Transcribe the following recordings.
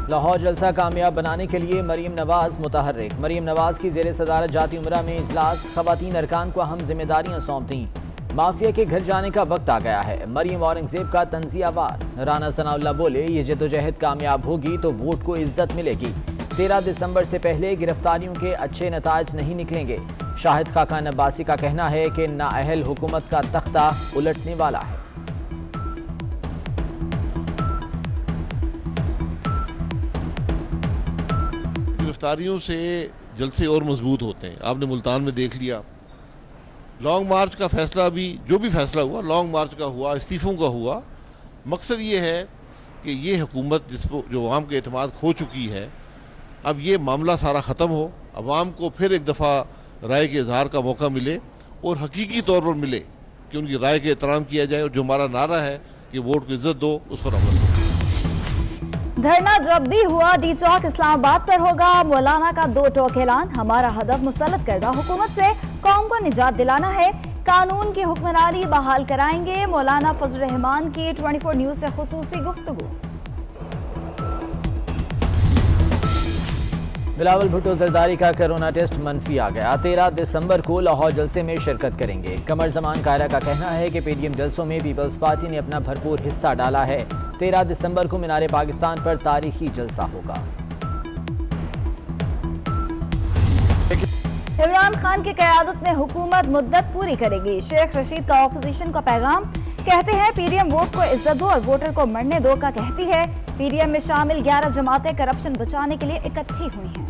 लाहौर जलसा कामयाब बनाने के लिए मरीम नवाज मुतहर्रिक। मरीम नवाज की जेर सदारत जाती उमरा में इजलास, खवातीन अरकान को अहम जिम्मेदारियां सौंप दी। माफिया के घर जाने का वक्त आ गया है। मरीम औरंगजेब का तंजियावार। राना सनाउल्लाह बोले, ये जद्दोजहद कामयाब होगी तो वोट को इज्जत मिलेगी। 13 दिसंबर से पहले गिरफ्तारियों के अच्छे नताज नहीं निकलेंगे। शाहिद खाकान अब्बासी का कहना है कि नाअहल हुकूमत का तख्ता उलटने वाला है। गिरफ्तारियों से जलसे और मजबूत होते हैं। आपने मुल्तान में देख लिया, लॉन्ग मार्च का फैसला भी, जो भी फैसला हुआ लॉन्ग मार्च का हुआ, इस्तीफों का हुआ। मकसद ये है कि ये हुकूमत जिसको जो अवाम के एतमाद खो चुकी है, अब ये मामला सारा ख़त्म हो, अवाम को फिर एक दफ़ा राय के इजहार का मौका मिले और हकीकी तौर पर मिले कि उनकी राय का एहतराम किया जाए। और जो हमारा नारा है कि वोट को इज्जत दो, उस पर अमल करो। धरना जब भी हुआ डी चौक इस्लामाबाद पर होगा। मौलाना का 2 टोक ऐलान, हमारा हदफ मुसल्लत करदा हुकूमत से कौम को निजात दिलाना है, कानून की हुक्मरानी बहाल कराएंगे। मौलाना फजल रहमान की 24 न्यूज से खुसूसी गुफ्तगू। बिलावल भुट्टो जरदारी का कोरोना टेस्ट मनफी आ गया। 13 दिसंबर को लाहौर जलसे में शिरकत करेंगे। कमर जमान कायरा का कहना है कि पीडीएम जलसों में पीपल्स पार्टी ने अपना भरपूर हिस्सा डाला है। 13 दिसंबर को मीनार पाकिस्तान पर तारीखी जलसा होगा। इमरान खान की क़यादत में हुकूमत मुद्दत पूरी करेगी। शेख रशीद का ऑपोजिशन का पैगाम, कहते हैं पीडीएम वोट को इज्जत दो और वोटर को मरने दो का कहती है। पीडीएम में शामिल 11 जमातें करप्शन बचाने के लिए इकट्ठी हुई हैं।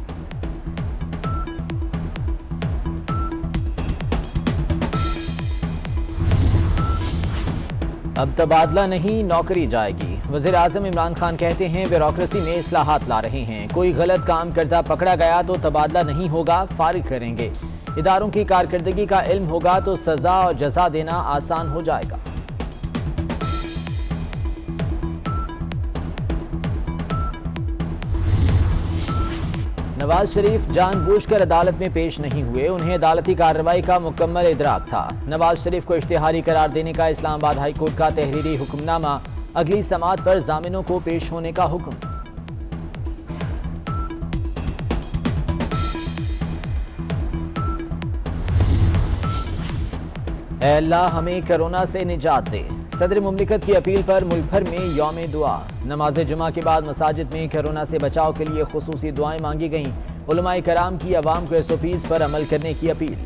अब तबादला नहीं, नौकरी जाएगी। वज़ीर आज़म इमरान खान कहते हैं ब्यूरोक्रेसी में इस्लाहात ला रहे हैं। कोई गलत काम करता पकड़ा गया तो तबादला नहीं होगा, फारिग करेंगे। इदारों की कारकर्दगी का इल्म होगा तो सजा और जजा देना आसान हो जाएगा। नवाज शरीफ जानबूझकर अदालत में पेश नहीं हुए, उन्हें अदालती कार्रवाई का मुकम्मल इदराक था। नवाज शरीफ को इश्तिहारी करार देने का इस्लामाबाद हाई कोर्ट का तहरीरी हुक्मनामा, अगली समाअत पर जामिनों को पेश होने का हुक्म। ऐ अल्लाह हमें कोरोना से निजात दे। सदर मुमलिकत की अपील पर मुल्क भर में यौम दुआ। नमाज जुमा के बाद मसाजिद में कोरोना से बचाव के लिए खुसूसी दुआएं मांगी गईं। उलमाए कराम की अवाम को SOPs पर अमल करने की अपील।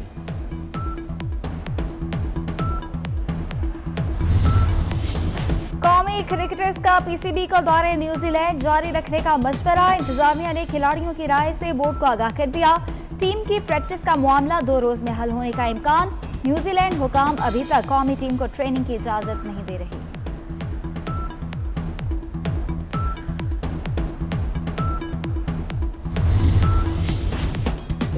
कौमी क्रिकेटर्स का PCB का दौरे न्यूजीलैंड जारी रखने का मशवरा। इंतजामिया ने खिलाड़ियों की राय से बोर्ड को आगाह कर दिया। टीम की प्रैक्टिस का मामला 2 रोज में हल होने का इम्कान। न्यूजीलैंड हुकाम अभी तक कौमी टीम को ट्रेनिंग की इजाजत नहीं दे रही।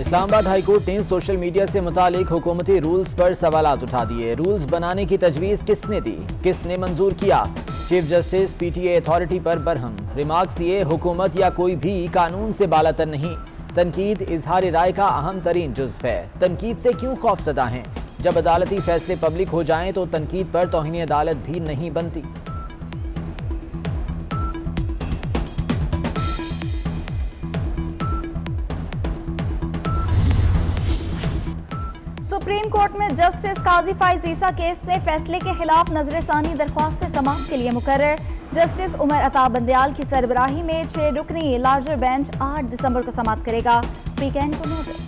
इस्लामाबाद हाई कोर्ट ने सोशल मीडिया से मुतालिक हुकूमती रूल्स पर सवालात उठा दिए। रूल्स बनाने की तजवीज़ किसने दी, किसने मंजूर किया? चीफ जस्टिस PTA अथॉरिटी पर बरहम। रिमार्क्स ये, हुकूमत या कोई भी कानून से बालातर नहीं। तनकीद इजहार राय का अहम तरीन जुज़्व है। तनकीद से क्यों खौफज़दा हैं? जब अदालती फैसले पब्लिक हो जाएं तो तनकीद पर तौहीन अदालत भी नहीं बनती। सुप्रीम कोर्ट में जस्टिस काजी फाइज ईसा केस में फैसले के खिलाफ नजरसानी दरख्वास्त समाअत के लिए मुकर्रर। जस्टिस उमर अता बंदयाल की सरबराही में 6 रुकनी लार्जर बेंच 8 दिसंबर को समाअत करेगा। वीकेंड को नोटिस।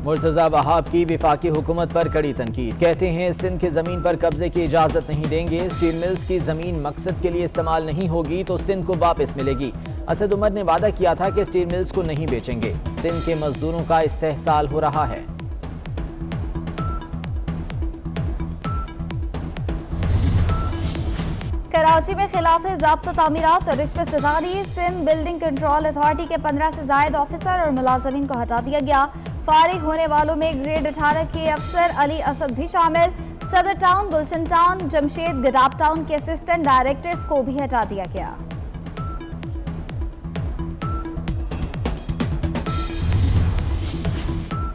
मुर्तज़ा वहाब की वफाकी हुकूमत पर कड़ी तनकीद। कहते हैं सिंध की ज़मीन पर कब्जे की इजाज़त नहीं देंगे। स्टील मिल्स की ज़मीन मकसद के लिए इस्तेमाल नहीं होगी तो सिंध को वापस मिलेगी। असद उमर ने वादा किया था कि स्टील मिल्स को नहीं बेचेंगे। सिंध के मजदूरों का इस्तेहसाल हो रहा है। कराची में खिलाफ ज़ाब्ता तामीरात और रिश्वत सितारी। सिंध बिल्डिंग कंट्रोल अथॉरिटी के 15 से जायद ऑफिसर और मुलाजमीन को हटा दिया गया। फारिग होने वालों में ग्रेड 18 के अफसर अली असद भी शामिल। सदर टाउन, गुलशन टाउन, जमशेद गदाब टाउन के असिस्टेंट डायरेक्टर्स को भी हटा दिया गया।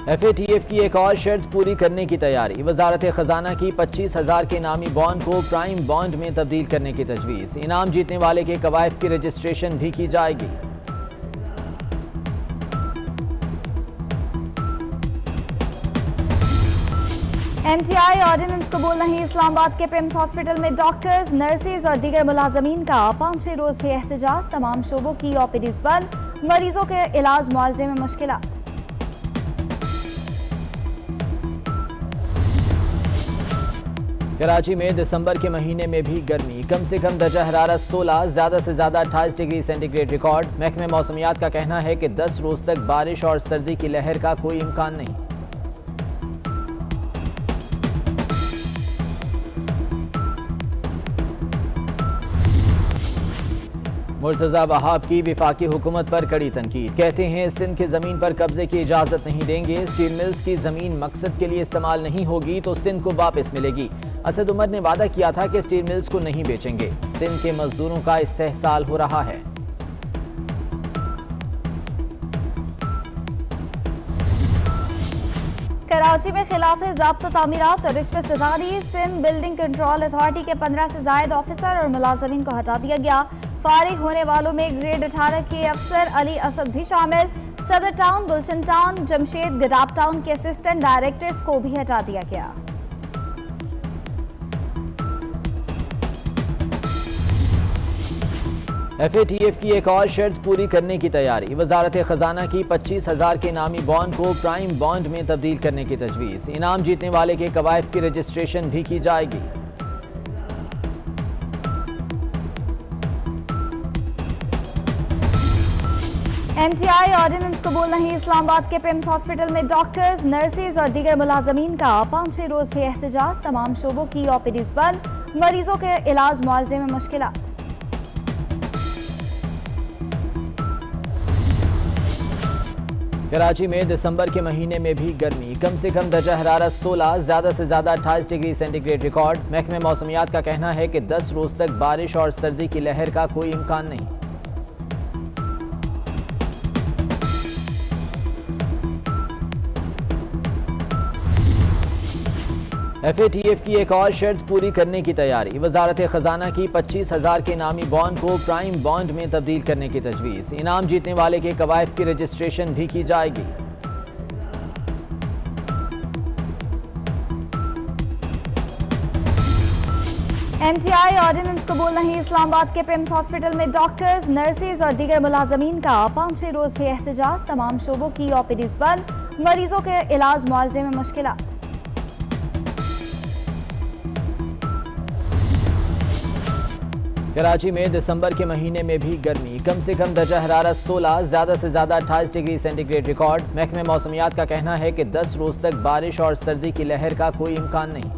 FATF की एक और शर्त पूरी करने की तैयारी। वजारत खजाना की 25,000 के इनामी बॉन्ड को प्राइम बॉन्ड में तब्दील करने की तजवीज़। इनाम जीतने वाले के कवायद की रजिस्ट्रेशन भी की जाएगी। MTI ऑर्डिनेंस कबूल नहीं। इस्लामाबाद के पिम्स हॉस्पिटल में डॉक्टर्स, नर्सेज और दीगर मुलाजमीन का 5वें रोज भी एहतजाज। तमाम शोबों की OPDs बंद, मरीजों के इलाज मुआवजे में मुश्किलात। कराची में दिसंबर के महीने में भी गर्मी, कम से कम दर्जा हरारत 16, ज़्यादा से ज़्यादा 28 डिग्री सेंटीग्रेड रिकॉर्ड। महकमे मौसमियात का कहना है कि 10 रोज तक बारिश और सर्दी की लहर का कोई इम्कान नहीं। मुर्तज़ा वहाब की वफाकी हुकूमत पर कड़ी तनकीद। कहते हैं सिंध की ज़मीन पर कब्जे की इजाज़त नहीं देंगे। स्टील मिल्स की ज़मीन मकसद के लिए इस्तेमाल नहीं होगी तो सिंध को वापस मिलेगी। असद उमर ने वादा किया था कि स्टील मिल्स को नहीं बेचेंगे। सिंध के मजदूरों का इस्तेहसाल हो रहा है। कराची में खिलाफ ज़ाब्ता तामीरात और रिश्वत सितारी। सिंध बिल्डिंग कंट्रोल अथॉरिटी के 15 से जायद ऑफिसर और मुलाजमीन को हटा दिया गया। फारिग होने वालों में ग्रेड 18 के अफसर अली असद भी शामिल। सदर टाउन, गुलशन टाउन, जमशेद गदाब टाउन के असिस्टेंट डायरेक्टर्स को भी हटा दिया गया। FATF की एक और शर्त पूरी करने की तैयारी। वजारत खजाना की 25,000 के इनामी बॉन्ड को प्राइम बॉन्ड में तब्दील करने की तजवीज़। इनाम जीतने वाले के कवायद की रजिस्ट्रेशन भी की जाएगी। MTI ऑर्डिनेंस कबूल नहीं। इस्लामाबाद के पिम्स हॉस्पिटल में डॉक्टर्स, नर्सेज और दीगर मुलाजमीन का 5वें रोज भी एहतजाज। तमाम शोबों की OPDs बंद, मरीजों के इलाज मुआवजे में मुश्किलात। कराची में दिसंबर के महीने में भी गर्मी, कम से कम दर्जा हरारत 16, ज़्यादा से ज़्यादा 28 डिग्री सेंटीग्रेड रिकॉर्ड। महकमे मौसमियात का कहना है कि 10 रोज तक बारिश और सर्दी की लहर का कोई इम्कान नहीं। FATF की एक और शर्त पूरी करने की तैयारी। वजारत खजाना की 25,000 के इनामी बॉन्ड को प्राइम बॉन्ड में तब्दील करने की तजवीज़। इनाम जीतने वाले के कवायद की रजिस्ट्रेशन भी की जाएगी। MTI ऑर्डिनेंस कबूल नहीं। इस्लामाबाद के पिम्स हॉस्पिटल में डॉक्टर्स, नर्सेज और दीगर मुलाजमीन का 5वें रोज भी एहतजाज। तमाम शोबों की OPDs बंद, मरीजों के इलाज मुआवजे में मुश्किलात। कराची में दिसंबर के महीने में भी गर्मी, कम से कम दर्जा हरारत 16, ज़्यादा से ज़्यादा 28 डिग्री सेंटीग्रेड रिकॉर्ड। महकमे मौसमियात का कहना है कि 10 रोज तक बारिश और सर्दी की लहर का कोई इम्कान नहीं।